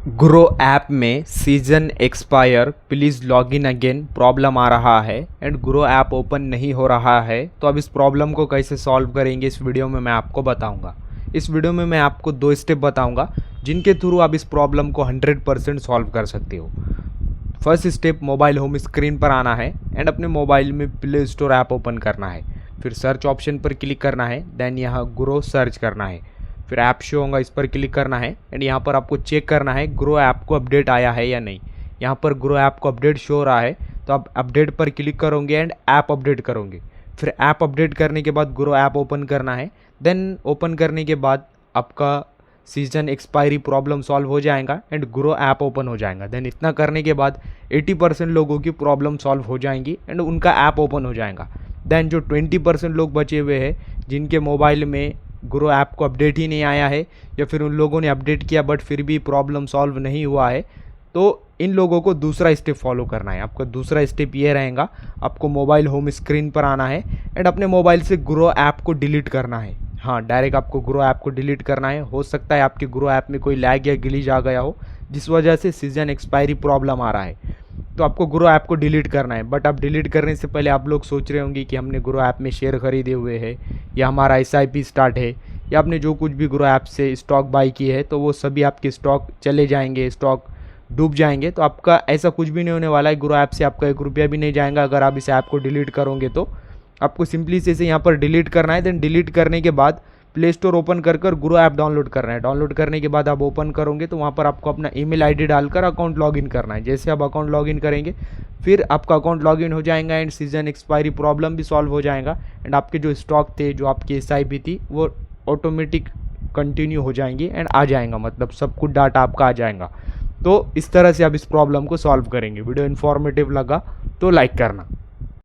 Grow app में session expire please log in again problem आ रहा है एंड ग्रो ऐप ओपन नहीं हो रहा है। तो अब इस प्रॉब्लम को कैसे सॉल्व करेंगे इस वीडियो में मैं आपको बताऊंगा। इस वीडियो में मैं आपको 2 स्टेप बताऊंगा जिनके थ्रू आप इस प्रॉब्लम को 100% सॉल्व कर सकते हो। First step, mobile home screen पर आना है एंड अपने मोबाइल में प्ले स्टोर ऐप ओपन करना है। फिर सर्च ऑप्शन पर क्लिक करना है, देन यहाँ ग्रो सर्च करना है। फिर ऐप शो होगा, इस पर क्लिक करना है एंड यहाँ पर आपको चेक करना है ग्रो ऐप को अपडेट आया है या नहीं। यहाँ पर ग्रो ऐप को अपडेट शो हो रहा है तो आप अपडेट पर क्लिक करोगे एंड ऐप अपडेट करोगे। फिर ऐप अपडेट करने के बाद ग्रो ऐप ओपन करना है। देन ओपन करने के बाद आपका सीजन एक्सपायरी प्रॉब्लम सॉल्व हो जाएगा एंड ग्रो ऐप ओपन हो जाएगा। देन इतना करने के बाद 80% लोगों की प्रॉब्लम सॉल्व हो जाएंगी एंड उनका ऐप ओपन हो जाएगा। देन जो 20% लोग बचे हुए हैं जिनके मोबाइल में ग्रो ऐप को अपडेट ही नहीं आया है या फिर उन लोगों ने अपडेट किया बट फिर भी प्रॉब्लम सॉल्व नहीं हुआ है, तो इन लोगों को दूसरा स्टेप फॉलो करना है। आपका दूसरा स्टेप ये रहेगा, आपको मोबाइल होम स्क्रीन पर आना है एंड अपने मोबाइल से ग्रो ऐप को डिलीट करना है। हाँ, डायरेक्ट आपको ग्रो ऐप को डिलीट करना है। हो सकता है आपके ग्रो ऐप में कोई लैग या ग्लिच आ गया हो जिस वजह से सीजन एक्सपायरी प्रॉब्लम आ रहा है, तो आपको ग्रो ऐप को डिलीट करना है। बट आप डिलीट करने से पहले आप लोग सोच रहे होंगे कि हमने ग्रो ऐप में शेयर खरीदे हुए हैं या हमारा SIP स्टार्ट है या आपने जो कुछ भी ग्रो ऐप से स्टॉक बाई किए है तो वो सभी आपके स्टॉक चले जाएंगे, स्टॉक डूब जाएंगे। तो आपका ऐसा कुछ भी नहीं होने वाला है। ग्रो ऐप से आपका 1 रुपया भी नहीं जाएगा अगर आप इस ऐप को डिलीट करोगे। तो आपको सिंपली से इसे यहाँ पर डिलीट करना है। देन डिलीट करने के बाद प्ले स्टोर ओपन कर ग्रो ऐप डाउनलोड करना है। डाउनलोड करने के बाद आप ओपन करोगे तो वहाँ पर आपको अपना ईमेल आईडी डालकर अकाउंट लॉगिन करना है। जैसे आप अकाउंट लॉगिन करेंगे फिर आपका अकाउंट लॉगिन हो जाएगा एंड सीजन एक्सपायरी प्रॉब्लम भी सॉल्व हो जाएगा एंड आपके जो स्टॉक थे, जो आपकी SIP थी, वो ऑटोमेटिक कंटिन्यू हो जाएंगी एंड आ जाएगा, मतलब सब कुछ डाटा आपका आ जाएगा। तो इस तरह से आप इस प्रॉब्लम को सॉल्व करेंगे। वीडियो इन्फॉर्मेटिव लगा तो लाइक करना।